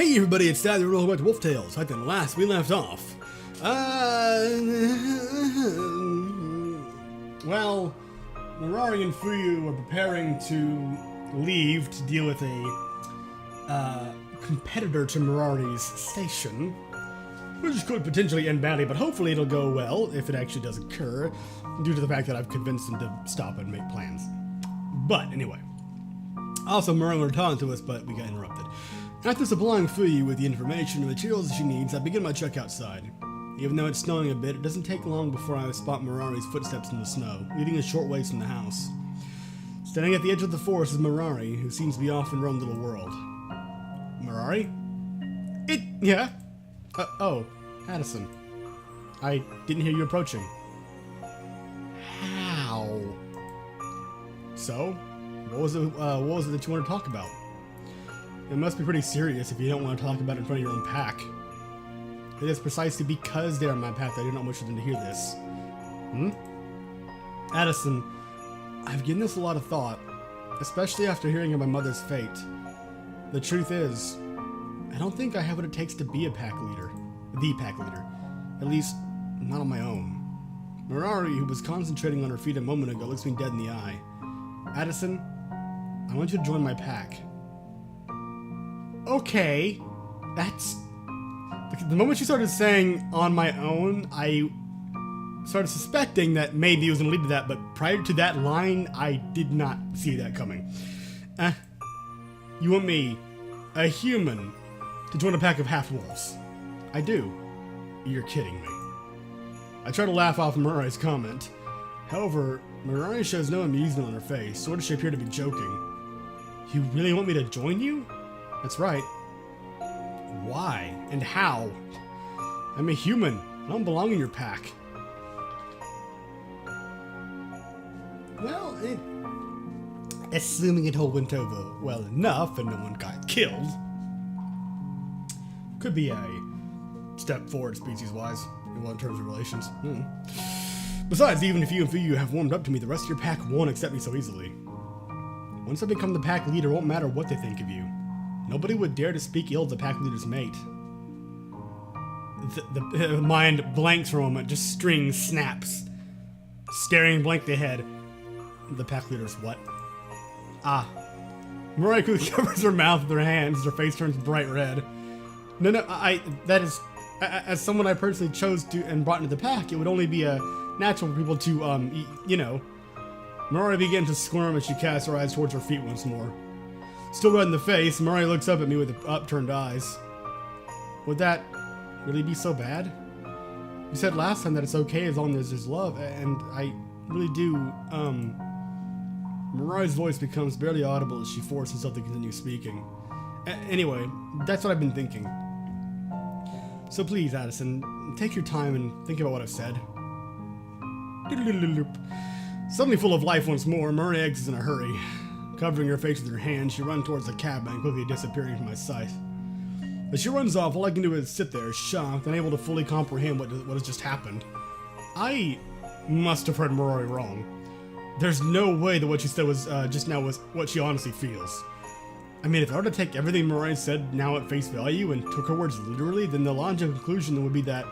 Hey everybody, it's Dad, welcome back to Wolf Tales. I think last we left off. Well, Mirari and Fuyu are preparing to leave to deal with a competitor to Mirari's station, which could potentially end badly, but hopefully it'll go well if it actually does occur, due to the fact that I've convinced them to stop and make plans. But anyway, also Mirari were talking to us, but we got interrupted. After supplying Fuyu with the information and materials she needs, I begin my trek outside. Even though it's snowing a bit, it doesn't take long before I spot Mirari's footsteps in the snow, leading a short ways from the house. Standing at the edge of the forest is Mirari, who seems to be off in her own little world. Mirari? Yeah? Oh, Addison. I didn't hear you approaching. How? So, what was it that you want to talk about? It must be pretty serious if you don't want to talk about it in front of your own pack. It is precisely because they are in my path that I do not wish them to hear this. Addison, I've given this a lot of thought, especially after hearing of my mother's fate. The truth is, I don't think I have what it takes to be a pack leader. The pack leader. At least, not on my own. Mirari, who was concentrating on her feet a moment ago, looks me dead in the eye. Addison, I want you to join my pack. Okay, that's... The moment she started saying, on my own, I started suspecting that maybe it was going to lead to that, but prior to that line, I did not see that coming. You want me, a human, to join a pack of half-wolves? I do. You're kidding me. I try to laugh off Mirari's comment. However, Mirari shows no amusement on her face, nor does she appear to be joking. You really want me to join you? That's right. Why? And how? I'm a human. I don't belong in your pack. Well, assuming it all went over well enough and no one got killed, could be a step forward species-wise, in terms of relations. Besides, even if you and Fuyu have warmed up to me, the rest of your pack won't accept me so easily. Once I become the pack leader, it won't matter what they think of you. Nobody would dare to speak ill of the pack leader's mate. The mind blanks for a moment, just string snaps. Staring blankly ahead. The pack leader's what? Mirari quickly covers her mouth with her hands, her face turns bright red. No, that is, as someone I personally chose to and brought into the pack, it would only be natural for people to, you know. Mirari began to squirm as she cast her eyes towards her feet once more. Still red in the face, Mirari looks up at me with upturned eyes. Would that really be so bad? You said last time that it's okay as long as there's love, and I really do, Mirari's voice becomes barely audible as she forces herself to continue speaking. Anyway, that's what I've been thinking. So please, Addison, take your time and think about what I've said. Suddenly full of life once more, Mirari exits in a hurry. Covering her face with her hand, she runs towards the cabin and quickly disappearing from my sight. As she runs off, all I can do is sit there, shocked, unable to fully comprehend what has just happened. I must have heard Mirari wrong. There's no way that what she said was just now was what she honestly feels. I mean, if I were to take everything Mirari said now at face value and took her words literally, then the logical conclusion would be that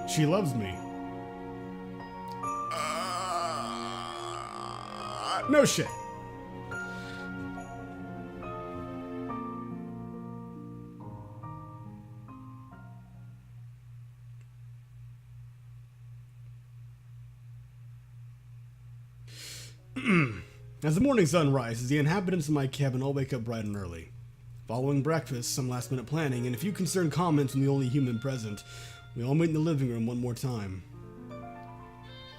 she loves me. No shit. As the morning sun rises, the inhabitants of my cabin all wake up bright and early. Following breakfast, some last-minute planning, and a few concerned comments from the only human present, we all meet in the living room one more time.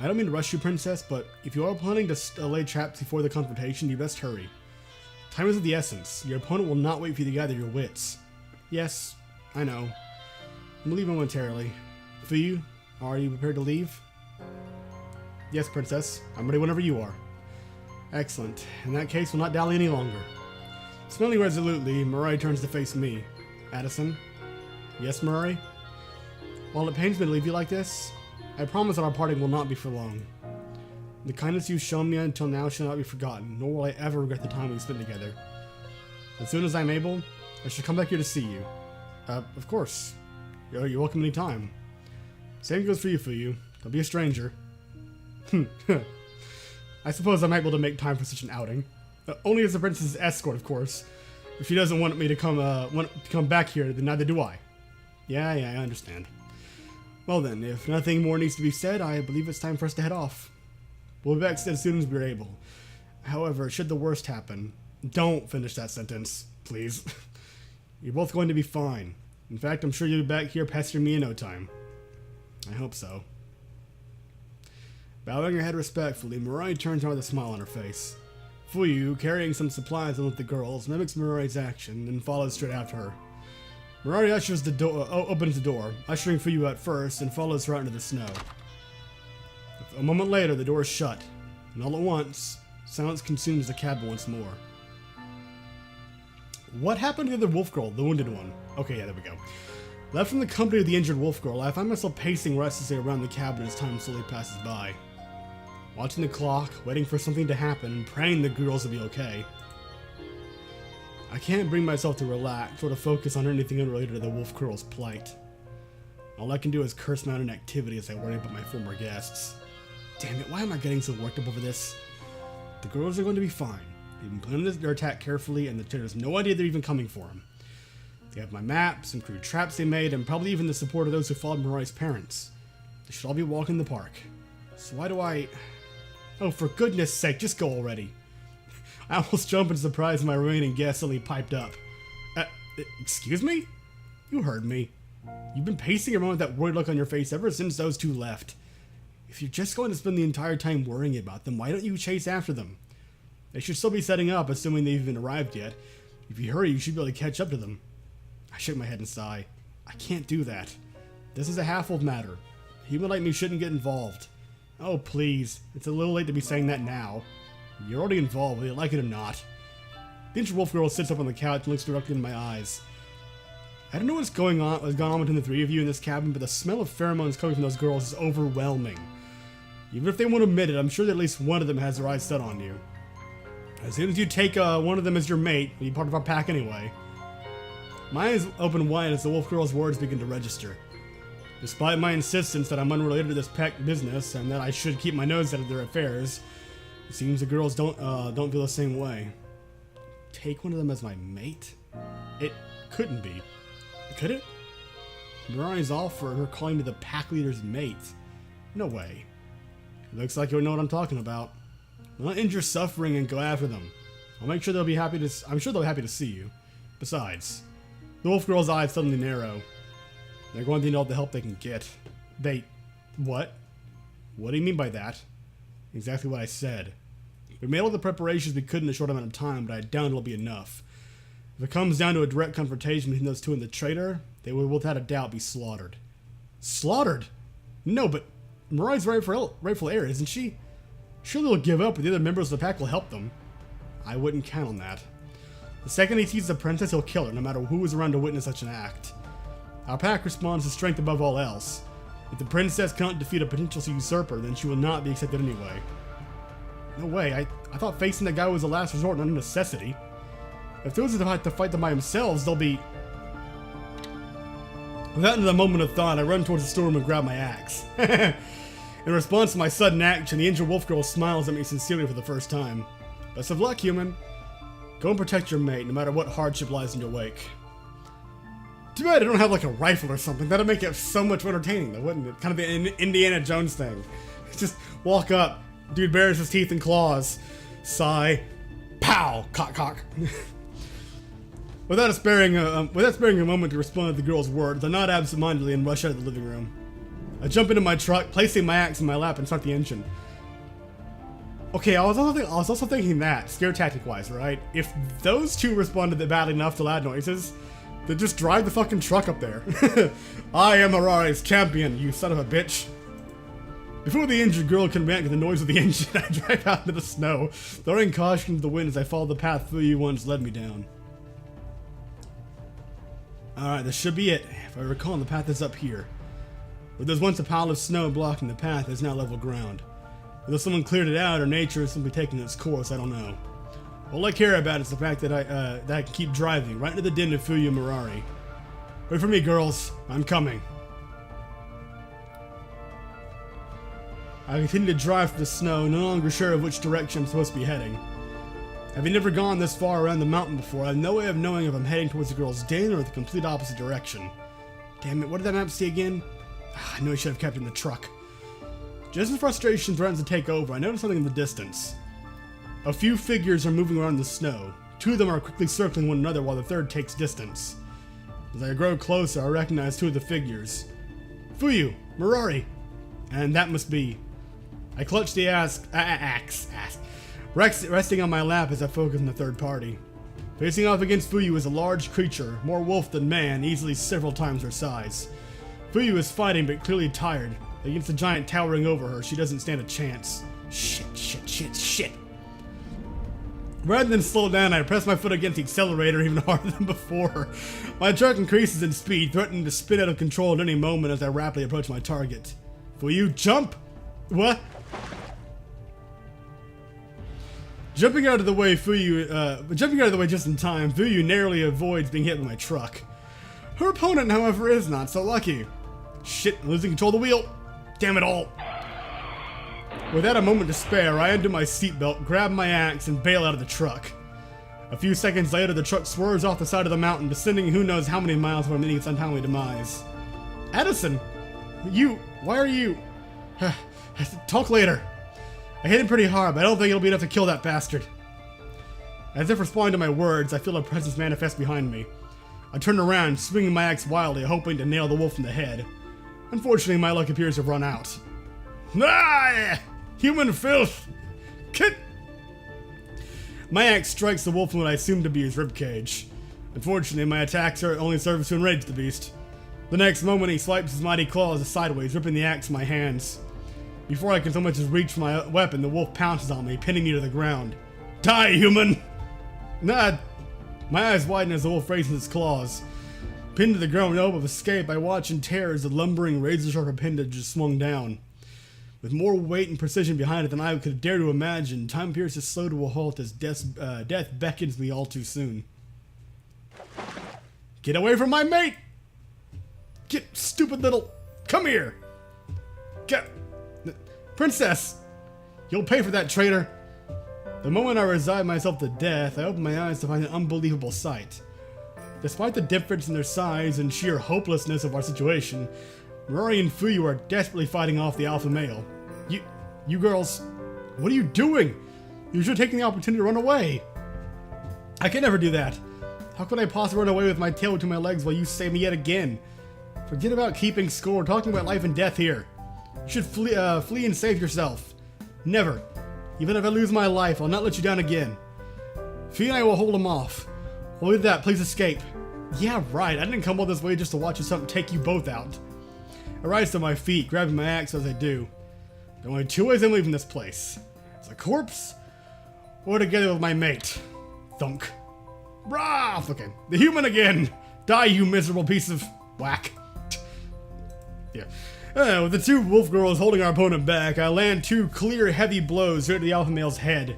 I don't mean to rush you, Princess, but if you are planning to lay traps before the confrontation, you best hurry. Time is of the essence. Your opponent will not wait for you to gather your wits. Yes, I know. I'm leaving momentarily. Fuyu, are you prepared to leave? Yes, Princess. I'm ready whenever you are. Excellent. In that case, we'll not dally any longer. Smelling resolutely, Mirari turns to face me. Addison? Yes, Mirari? While it pains me to leave you like this, I promise that our parting will not be for long. The kindness you've shown me until now shall not be forgotten, nor will I ever regret the time we spent together. As soon as I'm able, I should come back here to see you. Of course. You're welcome anytime. Same goes for you, Fuyu. Don't be a stranger. I suppose I might be able to make time for such an outing. Only as the princess's escort, of course. If she doesn't want me to come back here, then neither do I. Yeah, I understand. Well then, if nothing more needs to be said, I believe it's time for us to head off. We'll be back as soon as we're able. However, should the worst happen, don't finish that sentence, please. You're both going to be fine. In fact, I'm sure you'll be back here pestering me in no time. I hope so. Bowing her head respectfully, Mirai turns around with a smile on her face. Fuyu, carrying some supplies along with the girls, mimics Mirai's action and follows straight after her. Mirai ushers the door, opens the door, ushering Fuyu out first, and follows her out into the snow. A moment later, the door is shut, and all at once, silence consumes the cabin once more. What happened to the other wolf girl, the wounded one? Okay, yeah, there we go. Left from the company of the injured wolf girl, I find myself pacing restlessly around the cabin as time slowly passes by. Watching the clock, waiting for something to happen, praying the girls will be okay. I can't bring myself to relax or to focus on anything unrelated to the wolf girl's plight. All I can do is curse my own inactivity as I worry about my former guests. Damn it, why am I getting so worked up over this? The girls are going to be fine. They've been planning their attack carefully, and the Terror has no idea they're even coming for him. They have my map, some crude traps they made, and probably even the support of those who followed Mirai's parents. They should all be walking the park. So why do I... Oh, for goodness sake, just go already. I almost jumped in surprise when my remaining guest suddenly piped up. Excuse me? You heard me. You've been pacing around with that worried look on your face ever since those two left. If you're just going to spend the entire time worrying about them, why don't you chase after them? They should still be setting up, assuming they've even arrived yet. If you hurry, you should be able to catch up to them. I shake my head and sigh. I can't do that. This is a half-old matter. A human like me shouldn't get involved. Oh, please. It's a little late to be saying that now. You're already involved, whether you like it or not. The injured wolf girl sits up on the couch and looks directly in my eyes. I don't know what's gone on between the three of you in this cabin, but the smell of pheromones coming from those girls is overwhelming. Even if they won't admit it, I'm sure that at least one of them has their eyes set on you. As soon as you take one of them as your mate, you'll be part of our pack anyway. My eyes open wide as the wolf girl's words begin to register. Despite my insistence that I'm unrelated to this pack business and that I should keep my nose out of their affairs, it seems the girls don't feel the same way. Take one of them as my mate? It couldn't be. Could it? Mirai's offer, her calling me the pack leader's mate. No way. Looks like you'll know what I'm talking about. I'll end your suffering and go after them. I'll make sure they'll be happy to. I'm sure they'll be happy to see you. Besides, the wolf girl's eyes suddenly narrow. They're going to need all the help they can get. What? What do you mean by that? Exactly what I said. We made all the preparations we could in a short amount of time, but I doubt it'll be enough. If it comes down to a direct confrontation between those two and the traitor, they will without a doubt be slaughtered. Slaughtered? No, but Mirai's rightful heir, isn't she? Surely they'll give up, but the other members of the pack will help them. I wouldn't count on that. The second he sees the princess, he'll kill her, no matter who is around to witness such an act. Our pack responds to strength above all else. If the princess cannot defeat a potential usurper, then she will not be accepted anyway. No way, I thought facing that guy was the last resort, not a necessity. If those are to fight them by themselves, they'll be... Without another moment of thought, I run towards the storeroom and grab my axe. In response to my sudden action, the injured wolf girl smiles at me sincerely for the first time. Best of luck, human. Go and protect your mate, no matter what hardship lies in your wake. Too bad I don't have like a rifle or something. That'd make it so much more entertaining, though, wouldn't it? Kind of the Indiana Jones thing. Just walk up, dude bares his teeth and claws, sigh, pow, cock, cock. Without sparing a moment to respond to the girl's words, I nod absentmindedly and rush out of the living room. I jump into my truck, placing my axe in my lap, and start the engine. Okay, I was also thinking that, scare tactic-wise, right? If those two responded badly enough to loud noises, then just drive the fucking truck up there. I am Arari's champion, you son of a bitch. Before the injured girl can react to the noise of the engine, I drive out into the snow, throwing caution to the wind as I follow the path Fuyu once led me down. Alright, this should be it. If I recall, the path is up here. Where there's once a pile of snow blocking the path, there's now level ground. Whether someone cleared it out or nature is simply taking its course, I don't know. All I care about is the fact that I can keep driving right into the den of Fuyu Mirari. Wait for me, girls. I'm coming. I continue to drive through the snow, no longer sure of which direction I'm supposed to be heading. Having never gone this far around the mountain before, I have no way of knowing if I'm heading towards the girl's den or the complete opposite direction. Damn it, what did that map say again? I knew I should have kept it in the truck. Just as frustration threatens to take over, I notice something in the distance. A few figures are moving around the snow. Two of them are quickly circling one another while the third takes distance. As I grow closer, I recognize two of the figures. Fuyu, Mirari, and that must be. I clutch the axe, resting on my lap as I focus on the third party. Facing off against Fuyu is a large creature, more wolf than man, easily several times her size. Fuyu is fighting but clearly tired. Against the giant towering over her, she doesn't stand a chance. Shit. Rather than slow down, I press my foot against the accelerator even harder than before. My truck increases in speed, threatening to spin out of control at any moment as I rapidly approach my target. Fuyu, jump! What? Jumping out of the way just in time, Fuyu narrowly avoids being hit by my truck. Her opponent, however, is not so lucky. Shit, I'm losing control of the wheel. Damn it all. Without a moment to spare, I undo my seatbelt, grab my axe, and bail out of the truck. A few seconds later, the truck swerves off the side of the mountain, descending who knows how many miles before meeting its untimely demise. Addison! Why are you... Talk later. I hit him pretty hard, but I don't think it'll be enough to kill that bastard. As if responding to my words, I feel a presence manifest behind me. I turn around, swinging my axe wildly, hoping to nail the wolf in the head. Unfortunately, my luck appears to have run out. Ah! Human filth! Kit! My axe strikes the wolf in what I assume to be his ribcage. Unfortunately, my attacks only serves to enrage the beast. The next moment, he swipes his mighty claws sideways, ripping the axe from my hands. Before I can so much as reach for my weapon, the wolf pounces on me, pinning me to the ground. Die, human! Nah. My eyes widen as the wolf raises its claws. Pinned to the ground with no hope of escape, I watch in terror as the lumbering, razor-sharp appendage is swung down. With more weight and precision behind it than I could dare to imagine, time appears to slow to a halt as death beckons me all too soon. Get away from my mate! Get, stupid little... Come here! Get... Princess! You'll pay for that, traitor! The moment I resign myself to death, I open my eyes to find an unbelievable sight. Despite the difference in their size and sheer hopelessness of our situation, Mirari and Fuyu are desperately fighting off the alpha male. You girls, what are you doing? You should have taken the opportunity to run away. I can never do that. How could I possibly run away with my tail between my legs while you save me yet again? Forget about keeping score, we're talking about life and death here. You should flee and save yourself. Never. Even if I lose my life, I'll not let you down again. Fee and I will hold him off. Only that, please escape. Yeah, right, I didn't come all this way just to watch something take you both out. I rise to my feet, grabbing my axe as I do. There are only two ways I'm leaving this place. As a corpse, or together with my mate. Thunk. Brah! Okay, the human again! Die, you miserable piece of whack. Yeah. With the two wolf girls holding our opponent back, I land two clear, heavy blows right to the alpha male's head.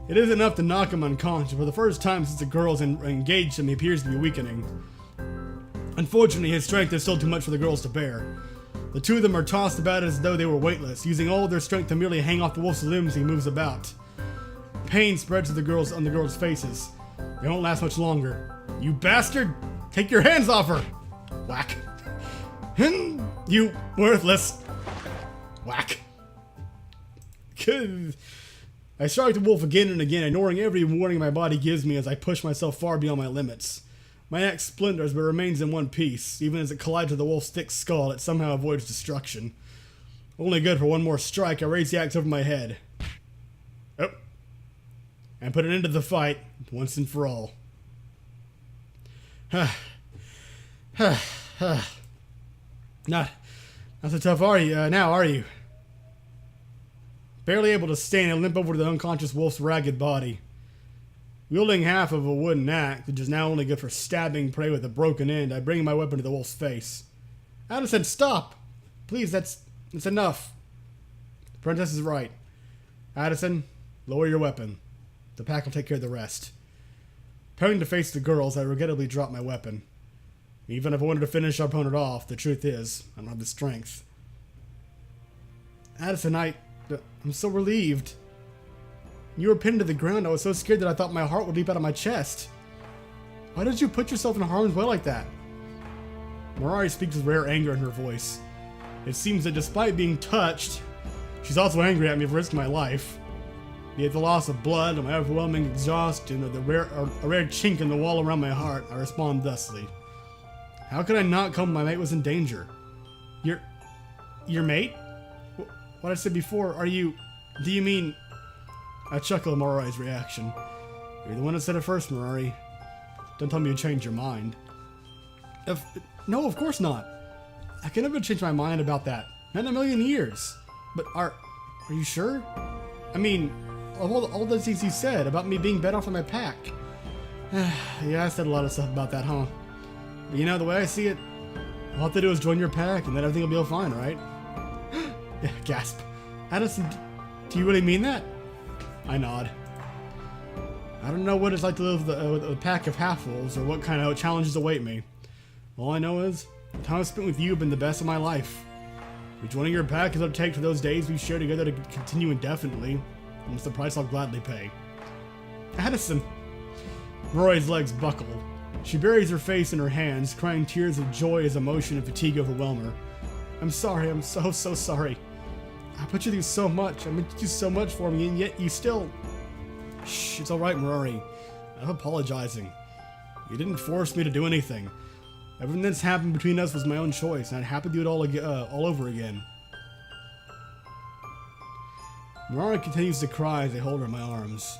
It isn't enough to knock him unconscious. For the first time since the girls engaged him, he appears to be weakening. Unfortunately, his strength is still too much for the girls to bear. The two of them are tossed about as though they were weightless, using all of their strength to merely hang off the wolf's limbs as he moves about. Pain spreads to the girls' faces. They won't last much longer. You bastard! Take your hands off her! Whack. You worthless. Whack. I strike the wolf again and again, ignoring every warning my body gives me as I push myself far beyond my limits. My axe splinters but remains in one piece. Even as it collides with the wolf's thick skull, it somehow avoids destruction. Only good for one more strike, I raise the axe over my head. Oh. And put an end to the fight, once and for all. Not so tough are you, now, are you? Barely able to stand, I limp over to the unconscious wolf's ragged body. Wielding half of a wooden axe, which is now only good for stabbing prey with a broken end, I bring my weapon to the wolf's face. Addison, stop! Please, that's enough. The princess is right. Addison, lower your weapon. The pack will take care of the rest. Turning to face the girls, I regrettably dropped my weapon. Even if I wanted to finish our opponent off, the truth is, I don't have the strength. Addison, I'm so relieved. You were pinned to the ground. I was so scared that I thought my heart would leap out of my chest. Why did you put yourself in harm's way like that? Mirari speaks with rare anger in her voice. It seems that despite being touched, she's also angry at me for risking my life. Be it the loss of blood and my overwhelming exhaustion or a rare chink in the wall around my heart, I respond thusly. How could I not come when my mate was in danger? Your mate? What I said before, do you mean... I chuckle at Mirari's reaction. You're the one that said it first, Mirari. Don't tell me you changed your mind. No, of course not. I can never change my mind about that. Not in a million years. But are you sure? I mean, all those things you said about me being better off in my pack. Yeah, I said a lot of stuff about that, huh? But you know, the way I see it, all I have to do is join your pack and then everything will be all fine, right? Yeah, gasp. Addison, do you really mean that? I nod. I don't know what it's like to live with a pack of half-wolves or what kind of challenges await me. All I know is, the time I've spent with you has been the best of my life. Rejoining your pack is what it takes for those days we share together to continue indefinitely, and it's the price I'll gladly pay. Addison! Roy's legs buckle. She buries her face in her hands, crying tears of joy as emotion and fatigue overwhelm her. I'm sorry, I'm so sorry. I put you through so much, I meant to do so much for me, and yet you still... Shh, it's alright, Mirari. I'm apologizing. You didn't force me to do anything. Everything that's happened between us was my own choice, and I'd happy to do it all over again. Mirari continues to cry as I hold her in my arms.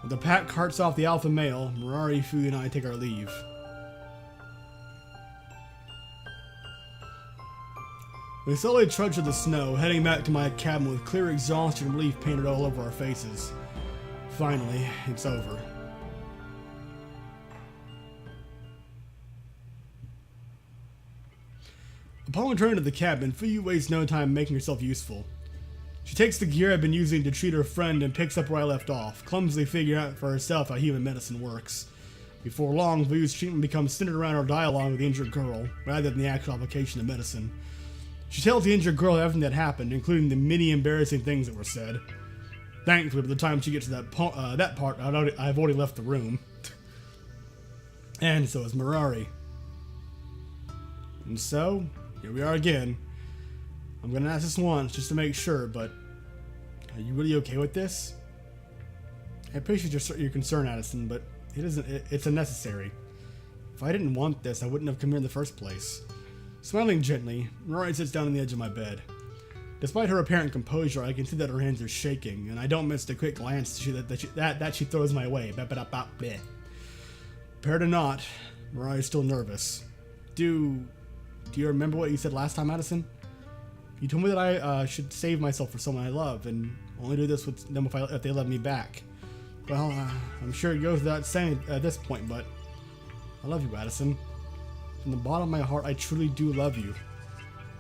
When the pack carts off the alpha male, Mirari, Fu, and I take our leave. We slowly trudge through the snow, heading back to my cabin with clear exhaustion and relief painted all over our faces. Finally, it's over. Upon returning to the cabin, Fu wastes no time making herself useful. She takes the gear I've been using to treat her friend and picks up where I left off, clumsily figuring out for herself how human medicine works. Before long, Fu's treatment becomes centered around her dialogue with the injured girl, rather than the actual application of medicine. She tells the injured girl everything that happened, including the many embarrassing things that were said. Thankfully, by the time she gets to that part, I've already left the room. And so is Mirari. And so, here we are again. I'm gonna ask this once just to make sure, but are you really okay with this? I appreciate your concern, Addison, but it's unnecessary. If I didn't want this, I wouldn't have come here in the first place. Smiling gently, Mirari sits down on the edge of my bed. Despite her apparent composure, I can see that her hands are shaking, and I don't miss the quick glance that she throws my way. Prepared or not, Mirari is still nervous. Do you remember what you said last time, Addison? You told me that I should save myself for someone I love, and only do this with them if they love me back. Well, I'm sure it goes without saying at this point, but I love you, Addison. From the bottom of my heart, I truly do love you.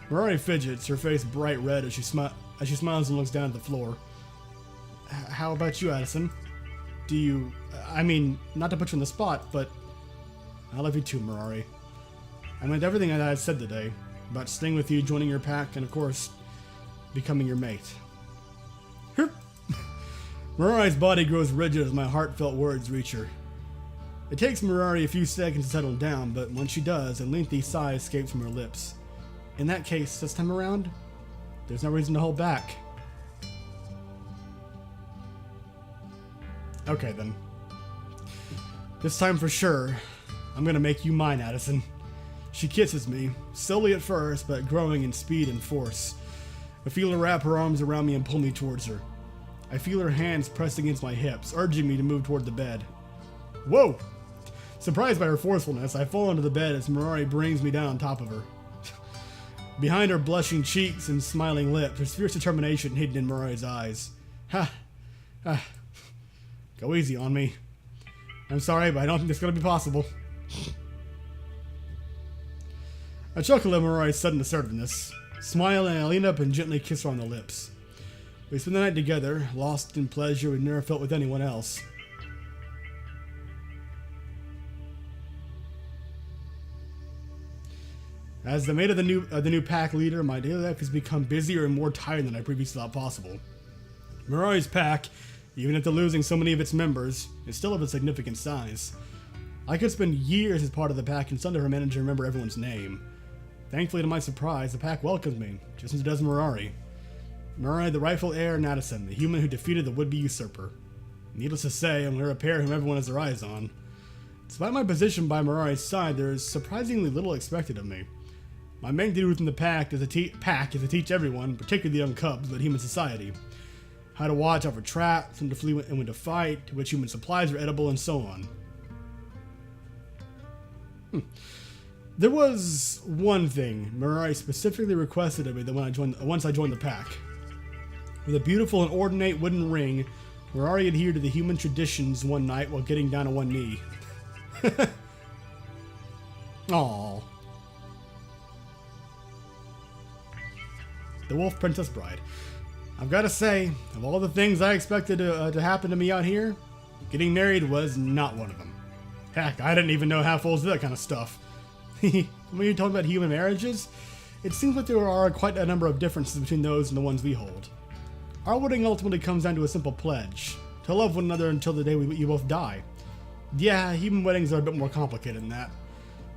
Mirari fidgets, her face bright red as she smiles and looks down at the floor. How about you, Addison? Do you... I mean, not to put you on the spot, but... I love you too, Mirari. I meant everything that I said today. About staying with you, joining your pack, and of course, becoming your mate. Mirari's body grows rigid as my heartfelt words reach her. It takes Mirari a few seconds to settle down, but when she does, a lengthy sigh escapes from her lips. In that case, this time around, there's no reason to hold back. Okay then. This time for sure, I'm gonna make you mine, Addison. She kisses me, slowly at first, but growing in speed and force. I feel her wrap her arms around me and pull me towards her. I feel her hands pressed against my hips, urging me to move toward the bed. Whoa! Surprised by her forcefulness, I fall into the bed as Mirari brings me down on top of her. Behind her blushing cheeks and smiling lips, there's fierce determination hidden in Mirari's eyes. Ha! Go easy on me. I'm sorry, but I don't think it's gonna be possible. I chuckle at Mirari's sudden assertiveness. Smile, and I lean up and gently kiss her on the lips. We spend the night together, lost in pleasure we'd never felt with anyone else. As the mate of the new pack leader, my daily life has become busier and more tiring than I previously thought possible. Mirari's pack, even after losing so many of its members, is still of a significant size. I could spend years as part of the pack and still never manage to remember everyone's name. Thankfully, to my surprise, the pack welcomes me, just as it does Mirari. Mirari, the rightful heir, and Addison, the human who defeated the would-be usurper. Needless to say, we're a pair whom everyone has their eyes on. Despite my position by Mirari's side, there is surprisingly little expected of me. My main duty within the pack is to teach everyone, particularly the young cubs, about human society. How to watch out for traps, when to flee and when to fight, to which human supplies are edible, and so on. There was one thing Mirari specifically requested of me once I joined the pack. With a beautiful and ornate wooden ring, Mirari adhered to the human traditions one night while getting down on one knee. Aww. The Wolf Princess Bride. I've got to say, of all the things I expected to happen to me out here, getting married was not one of them. Heck, I didn't even know half old to that kind of stuff. When you're talking about human marriages, it seems like there are quite a number of differences between those and the ones we hold. Our wedding ultimately comes down to a simple pledge, to love one another until the day you both die. Yeah, human weddings are a bit more complicated than that.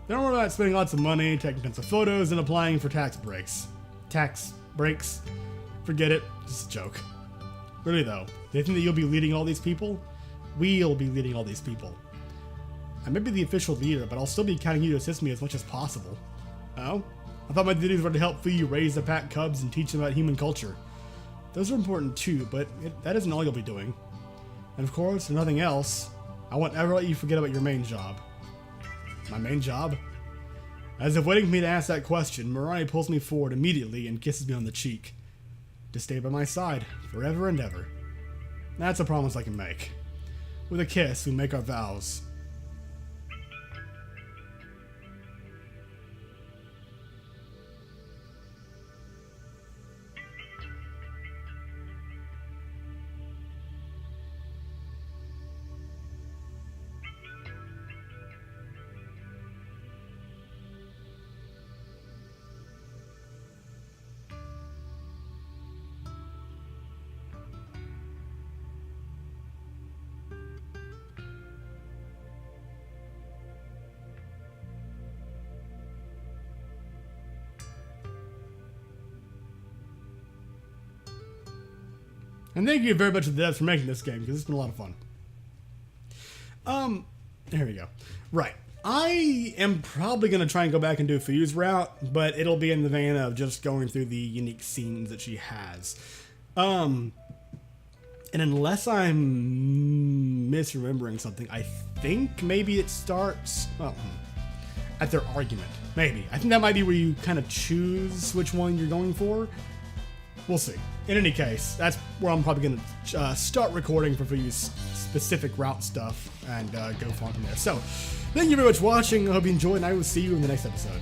They're more about spending lots of money, taking tons of photos, and applying for tax breaks. Tax breaks? Forget it, just a joke. Really though, do you think that you'll be leading all these people? We'll be leading all these people. I may be the official leader, but I'll still be counting you to assist me as much as possible. Oh? I thought my duties were to help you raise the pack cubs and teach them about human culture. Those are important too, but that isn't all you'll be doing. And of course, if nothing else, I won't ever let you forget about your main job. My main job? As if waiting for me to ask that question, Mirari pulls me forward immediately and kisses me on the cheek. To stay by my side, forever and ever. That's a promise I can make. With a kiss, we make our vows. And thank you very much to the devs for making this game, because it's been a lot of fun. There we go. Right. I am probably going to try and go back and do Fuyu's route, but it'll be in the vein of just going through the unique scenes that she has. And unless I'm misremembering something, I think maybe it starts, well, at their argument. Maybe. I think that might be where you kind of choose which one you're going for. We'll see. In any case, that's where I'm probably going to start recording for Fuyu's specific route stuff and go on from there. So, thank you very much for watching. I hope you enjoyed, and I will see you in the next episode.